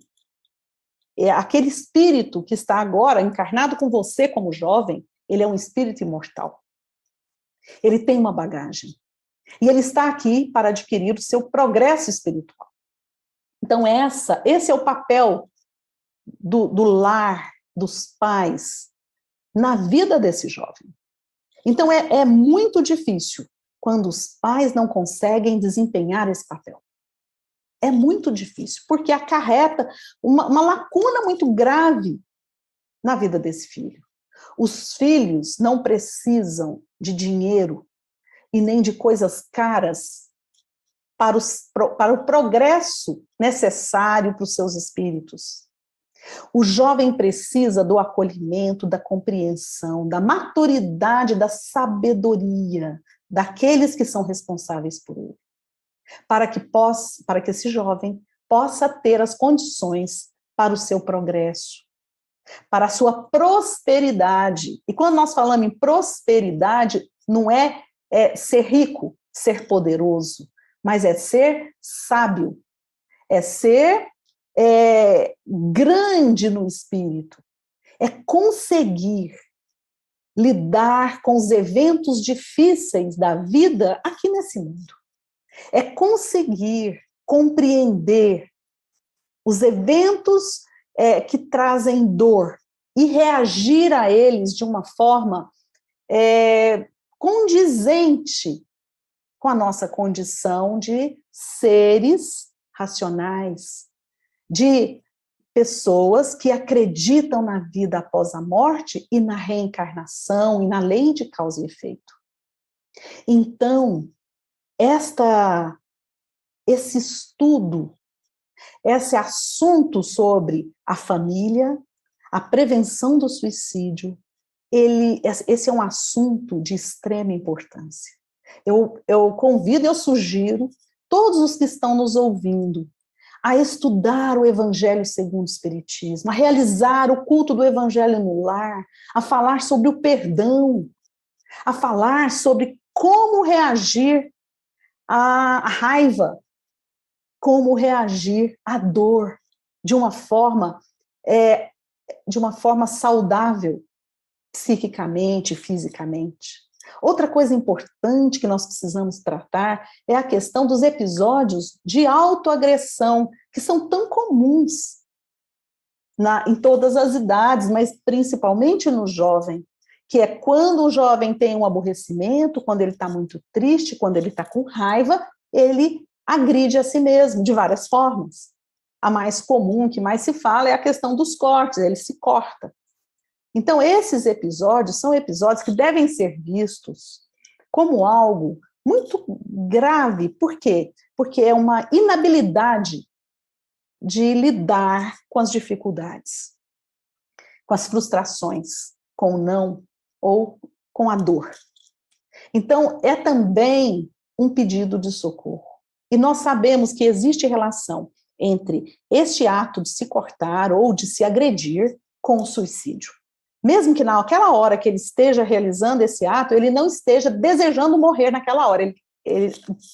aquele espírito que está agora encarnado com você como jovem, ele é um espírito imortal. Ele tem uma bagagem. E ele está aqui para adquirir o seu progresso espiritual. Então, esse é o papel do lar, dos pais, na vida desse jovem. Então, é muito difícil quando os pais não conseguem desempenhar esse papel. É muito difícil, porque acarreta uma lacuna muito grave na vida desse filho. Os filhos não precisam de dinheiro e nem de coisas caras para o progresso necessário para os seus espíritos. O jovem precisa do acolhimento, da compreensão, da maturidade, da sabedoria daqueles que são responsáveis por ele, para que esse jovem possa ter as condições para o seu progresso, para a sua prosperidade. E quando nós falamos em prosperidade, não é ser rico, ser poderoso, mas é ser sábio, é ser grande no espírito, é conseguir lidar com os eventos difíceis da vida aqui nesse mundo. É conseguir compreender os eventos que trazem dor e reagir a eles de uma forma condizente com a nossa condição de seres racionais, de pessoas que acreditam na vida após a morte e na reencarnação e na lei de causa e efeito. Então, esse estudo, esse assunto sobre a família, a prevenção do suicídio, esse é um assunto de extrema importância. Eu convido, eu sugiro todos os que estão nos ouvindo a estudar o Evangelho segundo o Espiritismo, a realizar o culto do Evangelho no lar, a falar sobre o perdão, a falar sobre como reagir à raiva, como reagir à dor de uma forma saudável, psiquicamente, fisicamente. Outra coisa importante que nós precisamos tratar é a questão dos episódios de autoagressão, que são tão comuns em todas as idades, mas principalmente no jovem, que é quando o jovem tem um aborrecimento, quando ele está muito triste, quando ele está com raiva, ele agride a si mesmo, de várias formas. A mais comum, que mais se fala, é a questão dos cortes, ele se corta. Então, esses episódios são episódios que devem ser vistos como algo muito grave. Por quê? Porque é uma inabilidade de lidar com as dificuldades, com as frustrações, com o não ou com a dor. Então, é também um pedido de socorro. E nós sabemos que existe relação entre este ato de se cortar ou de se agredir com o suicídio. Mesmo que naquela hora que ele esteja realizando esse ato, ele não esteja desejando morrer naquela hora.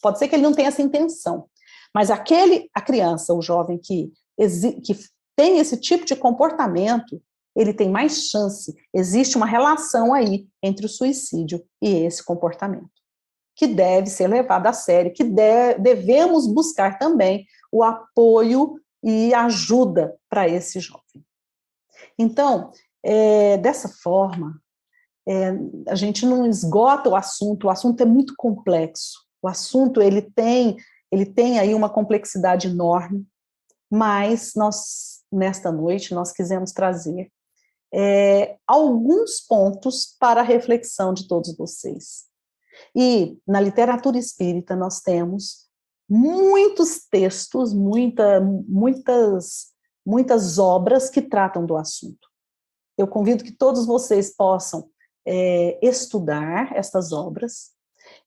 Pode ser que ele não tenha essa intenção. Mas a criança, o jovem que tem esse tipo de comportamento, ele tem mais chance. Existe uma relação aí entre o suicídio e esse comportamento, que deve ser levado a sério, que devemos buscar também o apoio e ajuda para esse jovem. Então, dessa forma, a gente não esgota o assunto é muito complexo, o assunto ele tem aí uma complexidade enorme, mas nesta noite, nós quisemos trazer alguns pontos para a reflexão de todos vocês. E na literatura espírita nós temos muitos textos, muitas obras que tratam do assunto. Eu convido que todos vocês possam estudar estas obras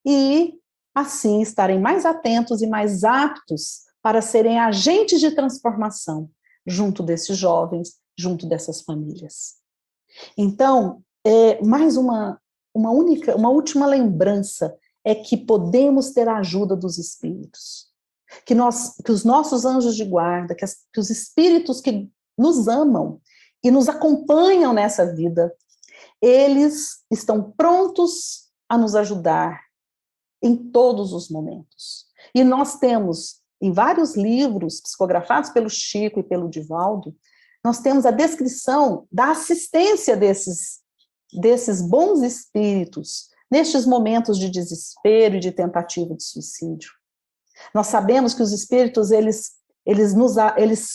e, assim, estarem mais atentos e mais aptos para serem agentes de transformação junto desses jovens, junto dessas famílias. Então, mais uma última lembrança é que podemos ter a ajuda dos espíritos, que os nossos anjos de guarda, que os espíritos que nos amam e nos acompanham nessa vida, eles estão prontos a nos ajudar em todos os momentos. E nós temos, em vários livros psicografados pelo Chico e pelo Divaldo, nós temos a descrição da assistência desses bons espíritos nestes momentos de desespero e de tentativa de suicídio. Nós sabemos que os espíritos, eles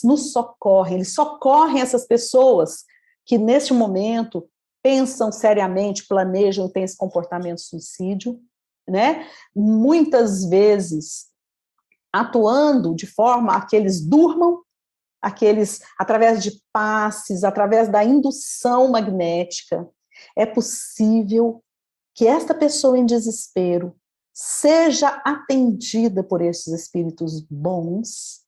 nos socorrem, eles socorrem essas pessoas que, neste momento, pensam seriamente, planejam, têm esse comportamento de suicídio, né? Muitas vezes atuando de forma a que eles durmam, através de passes, através da indução magnética. É possível que esta pessoa em desespero seja atendida por esses espíritos bons,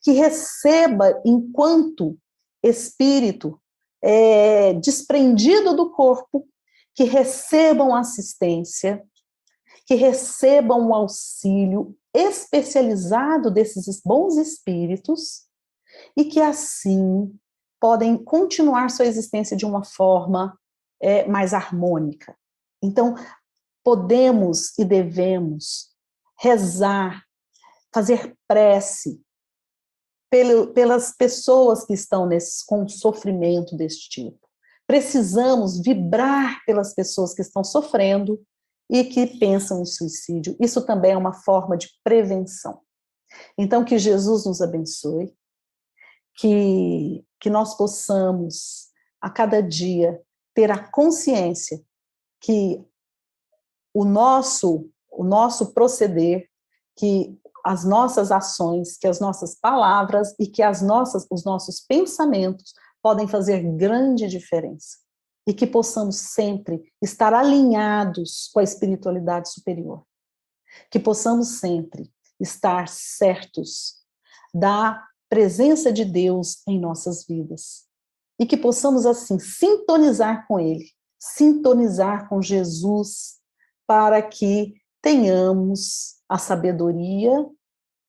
que receba, enquanto espírito desprendido do corpo, que recebam assistência, que recebam um auxílio especializado desses bons espíritos e que, assim, podem continuar sua existência de uma forma mais harmônica. Então, podemos e devemos rezar, fazer prece pelas pessoas que estão com sofrimento deste tipo. Precisamos vibrar pelas pessoas que estão sofrendo e que pensam em suicídio. Isso também é uma forma de prevenção. Então, que Jesus nos abençoe, que nós possamos, a cada dia, ter a consciência que o nosso proceder, que as nossas ações, que as nossas palavras e que os nossos pensamentos podem fazer grande diferença. E que possamos sempre estar alinhados com a espiritualidade superior. Que possamos sempre estar certos da presença de Deus em nossas vidas. E que possamos, assim, sintonizar com Ele, sintonizar com Jesus, para que tenhamos a sabedoria,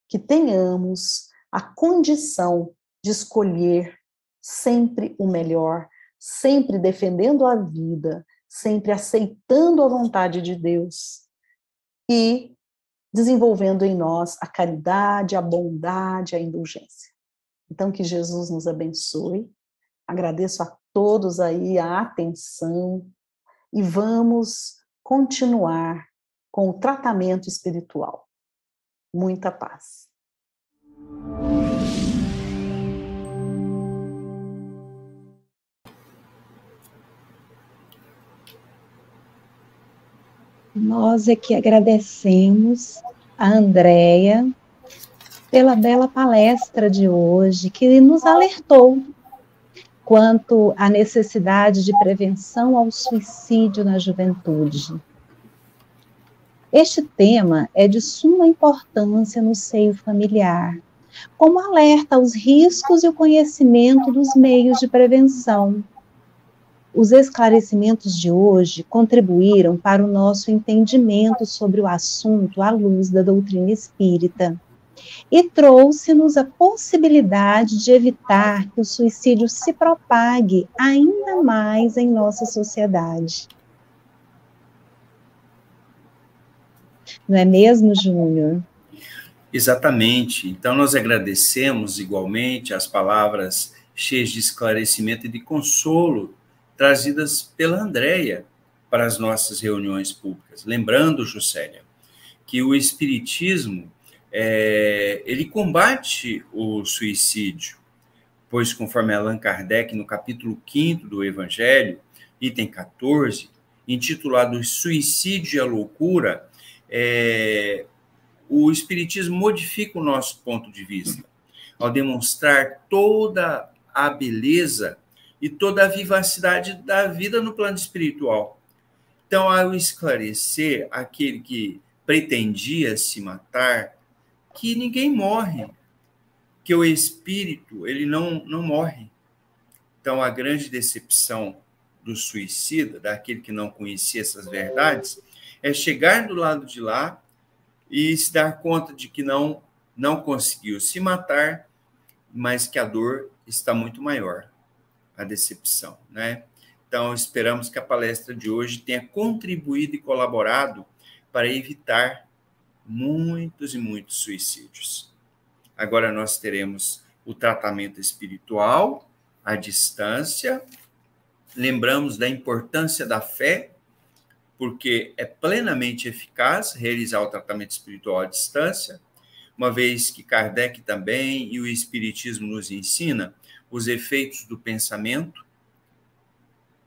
que tenhamos a condição de escolher sempre o melhor, sempre defendendo a vida, sempre aceitando a vontade de Deus e desenvolvendo em nós a caridade, a bondade, a indulgência. Então, que Jesus nos abençoe. Agradeço a todos aí a atenção e vamos continuar com o tratamento espiritual. Muita paz. Nós é que agradecemos a Andréia pela bela palestra de hoje, que nos alertou quanto à necessidade de prevenção ao suicídio na juventude. Este tema é de suma importância no seio familiar, como alerta aos riscos e o conhecimento dos meios de prevenção. Os esclarecimentos de hoje contribuíram para o nosso entendimento sobre o assunto à luz da doutrina espírita e trouxe-nos a possibilidade de evitar que o suicídio se propague ainda mais em nossa sociedade. Não é mesmo, Júnior? Exatamente. Então, nós agradecemos igualmente as palavras cheias de esclarecimento e de consolo trazidas pela Andréia para as nossas reuniões públicas. Lembrando, Juscelia, que o Espiritismo, ele combate o suicídio, pois, conforme Allan Kardec, no capítulo 5º do Evangelho, item 14, intitulado Suicídio e a Loucura, o Espiritismo modifica o nosso ponto de vista, ao demonstrar toda a beleza e toda a vivacidade da vida no plano espiritual. Então, ao esclarecer aquele que pretendia se matar, que ninguém morre, que o espírito ele não morre. Então, a grande decepção do suicida, daquele que não conhecia essas verdades, é chegar do lado de lá e se dar conta de que não conseguiu se matar, mas que a dor está muito maior, a decepção, né? Então, esperamos que a palestra de hoje tenha contribuído e colaborado para evitar muitos e muitos suicídios. Agora nós teremos o tratamento espiritual à distância. Lembramos da importância da fé, porque é plenamente eficaz realizar o tratamento espiritual à distância, uma vez que Kardec também e o Espiritismo nos ensina os efeitos do pensamento,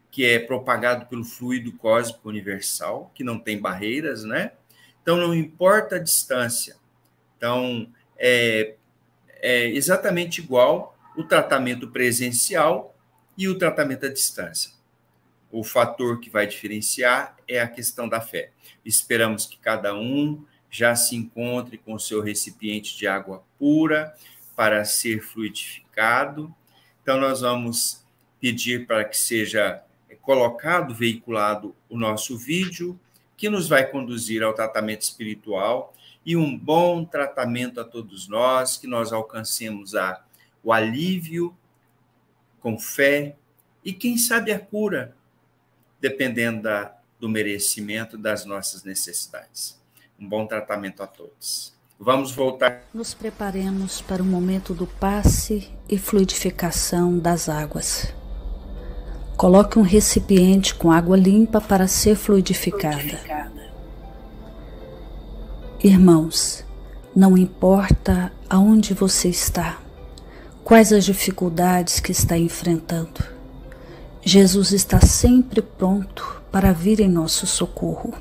que é propagado pelo fluido cósmico universal, que não tem barreiras, né? Então, não importa a distância. Então, é exatamente igual o tratamento presencial e o tratamento à distância. O fator que vai diferenciar é a questão da fé. Esperamos que cada um já se encontre com o seu recipiente de água pura para ser fluidificado. Então, nós vamos pedir para que seja colocado, veiculado o nosso vídeo, que nos vai conduzir ao tratamento espiritual e um bom tratamento a todos nós, que nós alcancemos o alívio com fé e, quem sabe, a cura. dependendo do merecimento das nossas necessidades. Um bom tratamento a todos. Vamos voltar. Nos preparemos para o momento do passe e fluidificação das águas. Coloque um recipiente com água limpa para ser fluidificada. Irmãos, não importa aonde você está, quais as dificuldades que está enfrentando, Jesus está sempre pronto para vir em nosso socorro.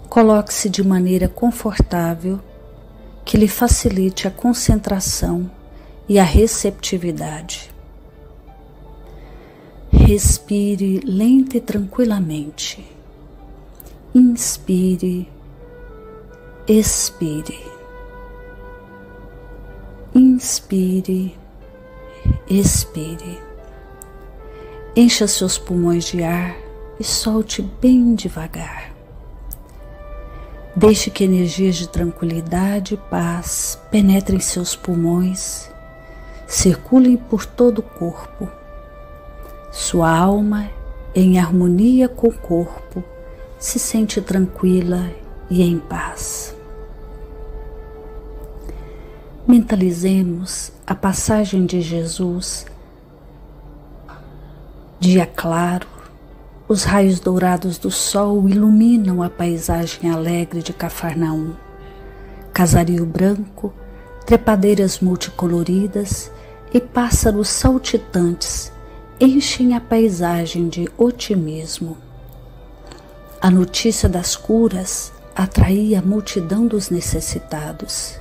Coloque-se de maneira confortável, que lhe facilite a concentração e a receptividade. Respire lenta e tranquilamente. Inspire, expire. Inspire, expire. Encha seus pulmões de ar e solte bem devagar. Deixe que energias de tranquilidade e paz penetrem seus pulmões, circulem por todo o corpo. Sua alma, em harmonia com o corpo, se sente tranquila e em paz. Mentalizemos a passagem de Jesus. Dia claro, os raios dourados do sol iluminam a paisagem alegre de Cafarnaum. Casario branco, trepadeiras multicoloridas e pássaros saltitantes enchem a paisagem de otimismo. A notícia das curas atraía a multidão dos necessitados.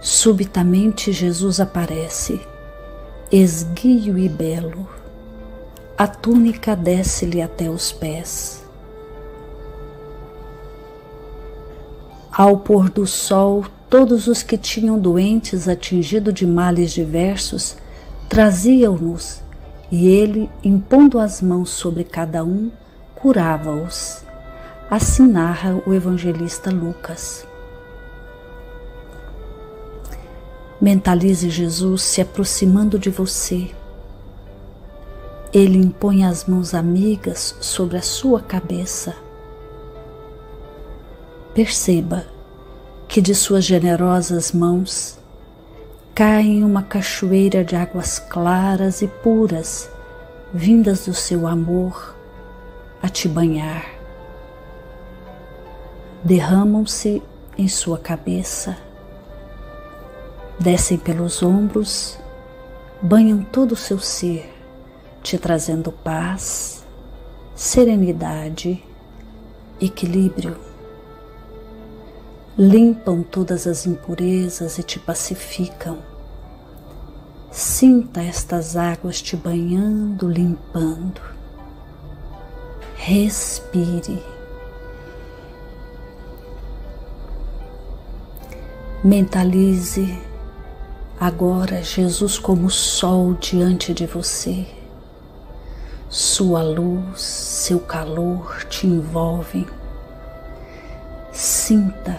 Subitamente Jesus aparece, esguio e belo. A túnica desce-lhe até os pés. Ao pôr do sol, todos os que tinham doentes atingidos de males diversos traziam-nos, e ele, impondo as mãos sobre cada um, curava-os. Assim narra o evangelista Lucas. Mentalize Jesus se aproximando de você. Ele impõe as mãos amigas sobre a sua cabeça. Perceba que de suas generosas mãos caem uma cachoeira de águas claras e puras, vindas do seu amor, a te banhar. Derramam-se em sua cabeça, descem pelos ombros, banham todo o seu ser, te trazendo paz, serenidade, equilíbrio. Limpam todas as impurezas e te pacificam. Sinta estas águas te banhando, limpando. Respire. Mentalize agora Jesus como sol diante de você. Sua luz, seu calor te envolvem. Sinta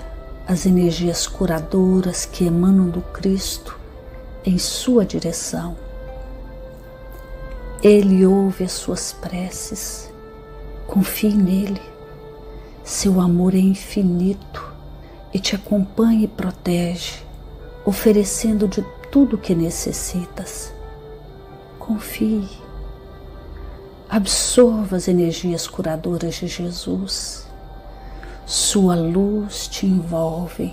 as energias curadoras que emanam do Cristo em sua direção. Ele ouve as suas preces. Confie nele. Seu amor é infinito e te acompanha e protege, oferecendo de tudo o que necessitas. Confie. Absorva as energias curadoras de Jesus. Sua luz te envolve.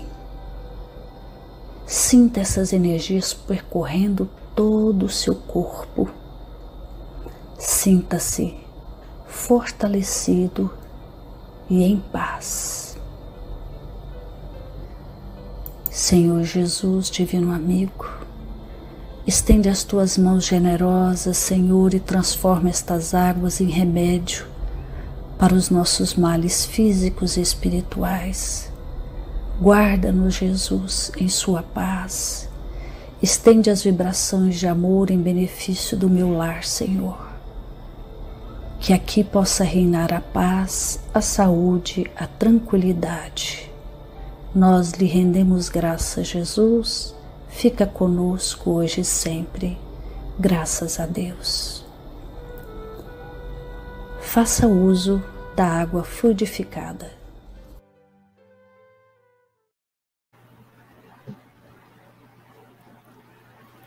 Sinta essas energias percorrendo todo o seu corpo. Sinta-se fortalecido e em paz. Senhor Jesus, divino amigo, estende as tuas mãos generosas, Senhor, e transforma estas águas em remédio para os nossos males físicos e espirituais. Guarda-nos, Jesus, em sua paz. Estende as vibrações de amor em benefício do meu lar, Senhor. Que aqui possa reinar a paz, a saúde, a tranquilidade. Nós lhe rendemos graças, Jesus. Fica conosco hoje e sempre. Graças a Deus. faça uso da água fluidificada.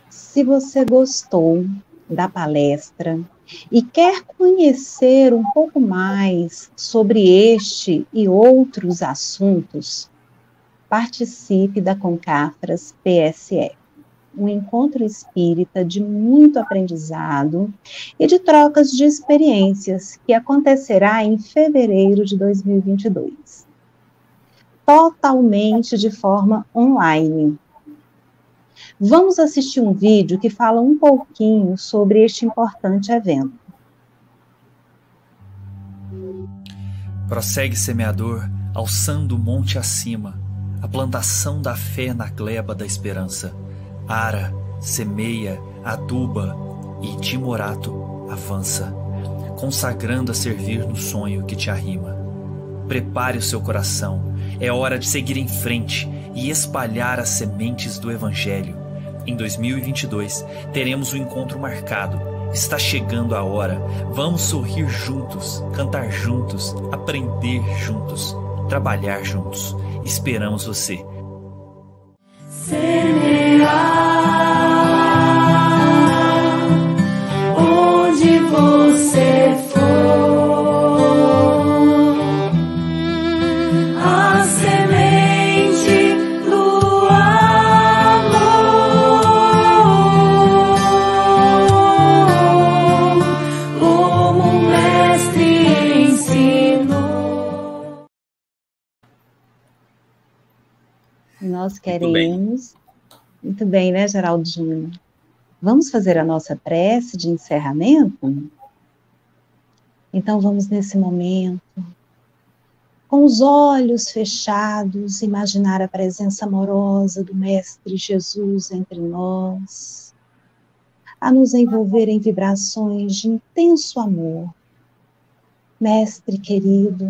Se você gostou da palestra e quer conhecer um pouco mais sobre este e outros assuntos, participe da Concafras PSE, um encontro espírita de muito aprendizado e de trocas de experiências que acontecerá em fevereiro de 2022, totalmente de forma online. Vamos assistir um vídeo que fala um pouquinho sobre este importante evento. Prossegue, semeador, alçando o monte acima, a plantação da fé na gleba da esperança. Ara, semeia, aduba e, timorato, avança, consagrando a servir no sonho que te arrima. Prepare o seu coração, é hora de seguir em frente e espalhar as sementes do Evangelho. Em 2022, teremos um encontro marcado. Está chegando a hora. Vamos sorrir juntos, cantar juntos, aprender juntos, trabalhar juntos. Esperamos você. Semear onde você for, a semente do amor, como o mestre ensinou. Nós queremos... Muito bem, né, Geraldo Júnior? Vamos fazer a nossa prece de encerramento? Então vamos nesse momento, com os olhos fechados, imaginar a presença amorosa do Mestre Jesus entre nós, a nos envolver em vibrações de intenso amor. Mestre querido,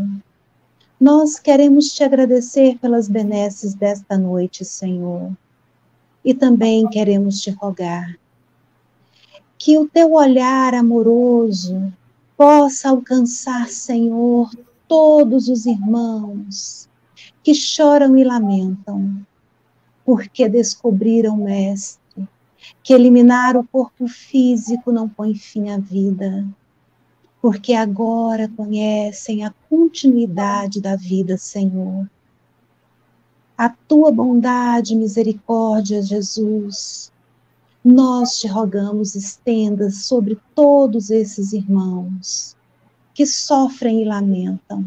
nós queremos te agradecer pelas benesses desta noite, Senhor. E também queremos te rogar que o teu olhar amoroso possa alcançar, Senhor, todos os irmãos que choram e lamentam, porque descobriram, Mestre, que eliminar o corpo físico não põe fim à vida, porque agora conhecem a continuidade da vida, Senhor. A tua bondade e misericórdia, Jesus, nós te rogamos, estenda sobre todos esses irmãos que sofrem e lamentam,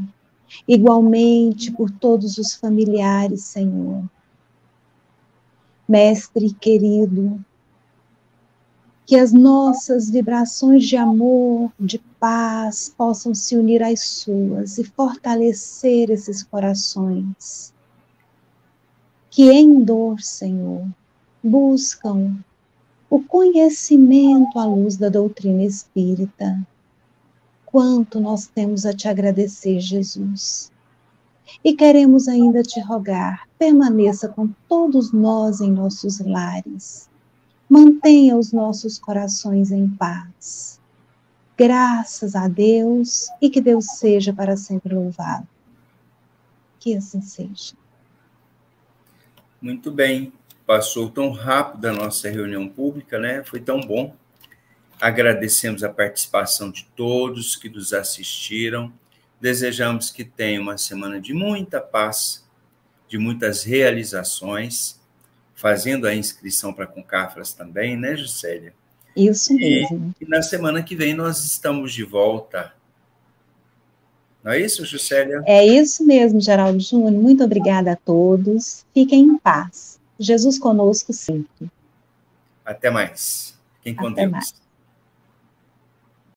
igualmente por todos os familiares, Senhor. Mestre querido, que as nossas vibrações de amor, de paz, possam se unir às suas e fortalecer esses corações que em dor, Senhor, buscam o conhecimento à luz da doutrina espírita. Quanto nós temos a te agradecer, Jesus. E queremos ainda te rogar, permaneça com todos nós em nossos lares. Mantenha os nossos corações em paz. Graças a Deus e que Deus seja para sempre louvado. Que assim seja. Muito bem, passou tão rápido a nossa reunião pública, né? Foi tão bom. Agradecemos a participação de todos que nos assistiram. Desejamos que tenham uma semana de muita paz, de muitas realizações, fazendo a inscrição para a Concafras também, né, Juscelia? Isso mesmo. E na semana que vem nós estamos de volta. Não é isso, Juscelia? É isso mesmo, Geraldo Júnior. Muito obrigada a todos. Fiquem em paz. Jesus conosco sempre. Até mais. Fiquem com Até Deus. Mais.